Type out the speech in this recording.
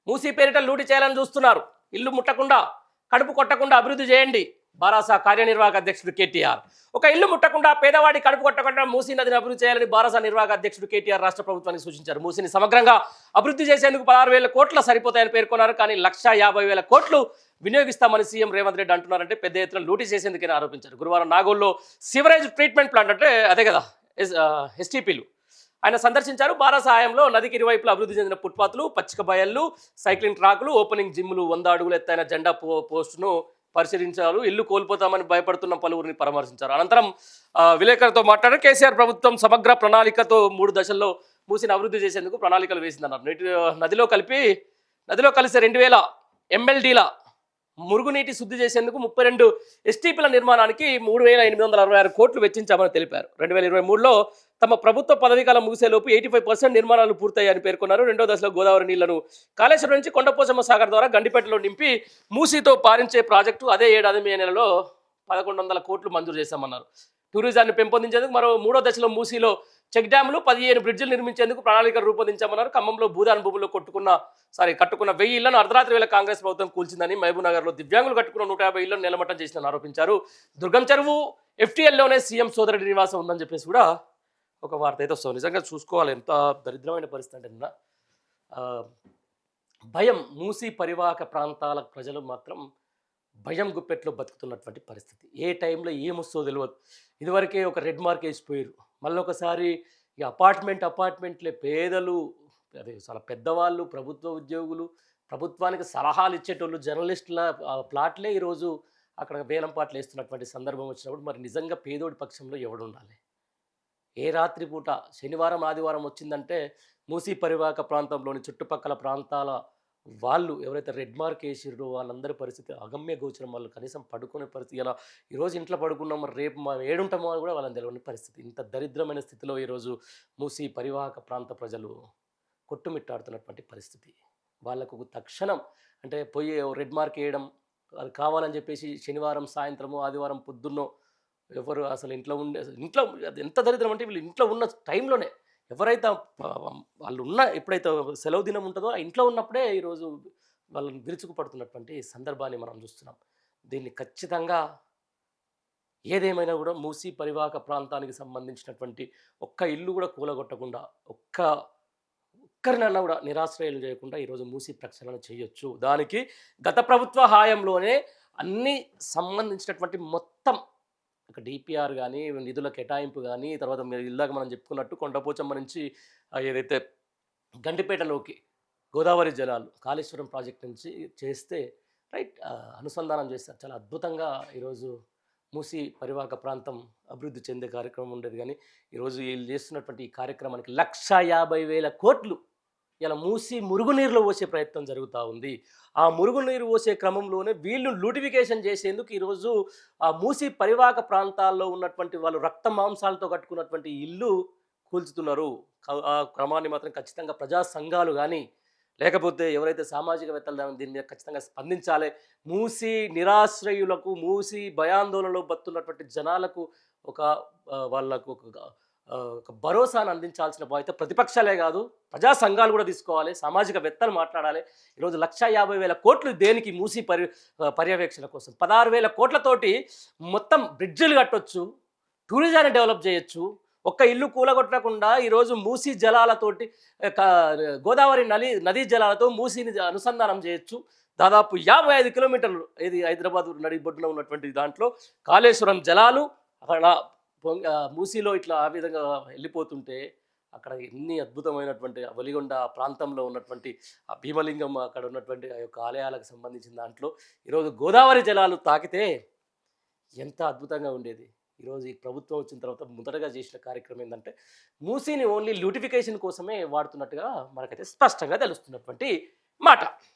మూసీ పేరిట లూటి చేయాలని చూస్తున్నారు. ఇల్లు ముట్టకుండా, కడుపు కొట్టకుండా అభివృద్ధి చేయండి. బారాసా కార్యనిర్వాహక అధ్యక్షుడు కేటీఆర్. ఒక ఇల్లు ముట్టకుండా, పేదవాడి కడుపు కొట్టకుండా మూసీ నదిని అభివృద్ధి చేయాలని బారాసా నిర్వాహక అధ్యక్షుడు కేటీఆర్ రాష్ట్ర ప్రభుత్వానికి సూచించారు. మూసీని సమగ్రంగా అభివృద్ధి చేసేందుకు 16,000 కోట్ల సరిపోతాయని పేర్కొన్నారు. కానీ 1,50,000 కోట్లు వినియోగిస్తామని సీఎం రేవంత్ రెడ్డి అంటున్నారంటే పెద్ద ఎత్తున లూటీ చేసేందుకని ఆరోపించారు. గురువారం నాగోల్లో సివరేజ్ ట్రీట్మెంట్ ప్లాంట్ అంటే అదే కదా ఎస్టీపీలు ఆయన సందర్శించారు. బారాసా సాయంలో నదికి ఇరువైపులా అభివృద్ధి చెందిన ఫుట్పాత్లు, పచ్చిక బయళ్ళు, సైక్లింగ్ ట్రాకులు, ఓపెనింగ్ జిమ్లు, 100 అడుగులు ఎత్తైన జెండా పోస్టును పరిశీలించారు. ఇల్లు కోల్పోతామని భయపడుతున్న పలువురిని పరామర్శించారు. అనంతరం విలేకరులతో మాట్లాడారు. కేసీఆర్ ప్రభుత్వం సమగ్ర ప్రణాళికతో 3 దశల్లో మూసిని అభివృద్ధి చేసేందుకు ప్రణాళికలు వేసిందన్నారు. నదిలో కలిసే 2,000 MLDల మురుగునీటి శుద్ధి చేసేందుకు 32 ఎస్టీపీల నిర్మాణానికి 3,866 కోట్లు వెచ్చించామని తెలిపారు. 2023లో తమ ప్రభుత్వ పదవీకాలం ముగిసేలోపు 85% నిర్మాణాలు పూర్తయ్యాయని పేర్కొన్నారు. రెండో దశలో గోదావరి నీళ్లను కాళేశ్వరం నుంచి కొండపోచమ్మ సాగర్ ద్వారా గండిపేటలో నింపి మూసీతో పారించే ప్రాజెక్టు అదే ఏడాది మే నెలలో 1,100 కోట్లు మంజూరు చేశామన్నారు. టూరిజాన్ని పెంపొందించేందుకు మరో 3వ దశలో మూసీలో చెక్ డ్యాములు, 15 బ్రిడ్జిలు నిర్మించేందుకు ప్రణాళికలు రూపొందించామన్నారు. ఖమ్మంలో భూదాన్ భూముల్లో కట్టుకున్న 1000 ఇళ్లను అర్ధరాత్రి వేళ కాంగ్రెస్ ప్రభుత్వం కూల్చిందని, మహబూబ్నగర్లో దివ్యాంగులు కట్టుకున్న 150 ఇళ్లను నేలమట్టం చేసిందని ఆరోపించారు. దుర్గం చెరువు FTLలోనే సీఎం సోదరుడి నివాసం ఉందని చెప్పేసి కూడా ఒక వార్త అయితే వస్తుంది. నిజంగా చూసుకోవాలి ఎంత దరిద్రమైన పరిస్థితి అంటే భయం. మూసీ పరివాహక ప్రాంతాల ప్రజలు మాత్రం భయం గుప్పెట్లో బతుకుతున్నటువంటి పరిస్థితి. ఏ టైంలో ఏమొస్తుందో తెలియదు. ఇదివరకే ఒక రెడ్ మార్క్ వేసిపోయారు. మళ్ళీ ఒకసారి ఈ అపార్ట్మెంట్లే పేదలు, అదే చాలా పెద్దవాళ్ళు, ప్రభుత్వ ఉద్యోగులు, ప్రభుత్వానికి సలహాలు ఇచ్చేటోళ్ళు, జర్నలిస్టుల ప్లాట్లే ఈరోజు అక్కడ వేలం పాటలు వేస్తున్నటువంటి సందర్భం వచ్చినప్పుడు మరి నిజంగా పేదోడి పక్షంలో ఎవడు ఉండాలి? ఏ రాత్రి పూట శనివారం ఆదివారం వచ్చిందంటే మూసీ పరివాహక ప్రాంతంలోని చుట్టుపక్కల ప్రాంతాల వాళ్ళు ఎవరైతే రెడ్ మార్క్ వేసిర్రో వాళ్ళందరి పరిస్థితి అగమ్య గోచరం. వాళ్ళు కనీసం పడుకునే పరిస్థితి, ఇలా ఈరోజు ఇంట్లో పడుకున్నాం రేపు మనం ఏడుంటామో అని కూడా వాళ్ళని తెలియని పరిస్థితి. ఇంత దరిద్రమైన స్థితిలో ఈరోజు మూసీ పరివాహక ప్రాంత ప్రజలు కొట్టుమిట్టాడుతున్నటువంటి పరిస్థితి. వాళ్ళకు తక్షణం అంటే పోయి రెడ్ మార్క్ వేయడం అది కావాలని చెప్పేసి శనివారం సాయంత్రము ఆదివారం పొద్దున్నో ఎవరు అసలు ఇంట్లో అది ఎంత దరిద్రం అంటే వీళ్ళు ఇంట్లో ఉన్న టైంలోనే ఎవరైతే వాళ్ళు ఎప్పుడైతే సెలవు దినం ఉంటుందో ఆ ఇంట్లో ఉన్నప్పుడే ఈరోజు వాళ్ళని విరుచుకుపడుతున్నటువంటి సందర్భాన్ని మనం చూస్తున్నాం. దీన్ని ఖచ్చితంగా ఏదేమైనా కూడా మూసీ పరివాహక ప్రాంతానికి సంబంధించినటువంటి ఒక్క ఇల్లు కూడా కూలగొట్టకుండా, ఒక్కరినన్నా కూడా నిరాశ్రయాలు చేయకుండా ఈరోజు మూసీ ప్రక్షాళన చేయొచ్చు. దానికి గత ప్రభుత్వ హాయంలోనే అన్ని సంబంధించినటువంటి మొత్తం ఒక DPR కానీ, నిధుల కేటాయింపు కానీ, తర్వాత మీరు ఇందాక మనం చెప్పుకున్నట్టు కొండపోచమ్మ నుంచి ఏదైతే గండిపేటలోకి గోదావరి జలాలు కాళేశ్వరం ప్రాజెక్ట్ నుంచి చేస్తే అనుసంధానం చేస్తారు. చాలా అద్భుతంగా ఈరోజు మూసీ పరివాహక ప్రాంతం అభివృద్ధి చెందే కార్యక్రమం ఉండేది. కానీ ఈరోజు వీళ్ళు చేస్తున్నటువంటి ఈ కార్యక్రమానికి 1,50,000 కోట్లు ఇలా మూసి మురుగునీరులో పోసే ప్రయత్నం జరుగుతూ ఉంది. ఆ మురుగునీరు పోసే క్రమంలోనే వీళ్ళు లూటిఫికేషన్ చేసేందుకు ఈరోజు ఆ మూసి పరివాహక ప్రాంతాల్లో ఉన్నటువంటి వాళ్ళు రక్త మాంసాలతో కట్టుకున్నటువంటి ఇల్లు కూల్చుతున్నారు. ఆ క్రమాన్ని మాత్రం ఖచ్చితంగా ప్రజా సంఘాలు కానీ లేకపోతే ఎవరైతే సామాజికవేత్తలు దీని మీద ఖచ్చితంగా స్పందించాలి. మూసి నిరాశ్రయులకు, మూసి భయాందోళనలో బతున్నటువంటి జనాలకు వాళ్ళకు ఒక భరోసాను అందించాల్సిన బాధ్యత ప్రతిపక్షాలే కాదు ప్రజా సంఘాలు కూడా తీసుకోవాలి. సామాజికవేత్తలు మాట్లాడాలి. ఈరోజు 1,50,000 కోట్లు దేనికి? మూసి పర్యవేక్షణ కోసం. 16,000 కోట్లతోటి మొత్తం బ్రిడ్జిలు కట్టొచ్చు, టూరిజాన్ని డెవలప్ చేయొచ్చు. ఒక్క ఇల్లు కూలగొట్టకుండా ఈరోజు మూసీ జలాలతోటి గోదావరి నదీ జలాలతో మూసీని అనుసంధానం చేయొచ్చు. దాదాపు 55 కిలోమీటర్లు ఇది హైదరాబాద్ నడిబొడ్డున ఉన్నటువంటి దాంట్లో కాళేశ్వరం జలాలు అక్కడ మూసీలో ఇట్లా ఆ విధంగా వెళ్ళిపోతుంటే అక్కడ ఎన్ని అద్భుతమైనటువంటి వలిగొండ ప్రాంతంలో ఉన్నటువంటి ఆ భీమలింగం అక్కడ ఉన్నటువంటి ఆ యొక్క ఆలయాలకు సంబంధించిన దాంట్లో ఈరోజు గోదావరి జలాలు తాకితే ఎంత అద్భుతంగా ఉండేది. ఈరోజు ఈ ప్రభుత్వం వచ్చిన తర్వాత మొదటగా చేసిన కార్యక్రమం ఏంటంటే మూసీని ఓన్లీ ల్యూటిఫికేషన్ కోసమే వాడుతున్నట్టుగా మనకైతే స్పష్టంగా తెలుస్తున్నటువంటి మాట.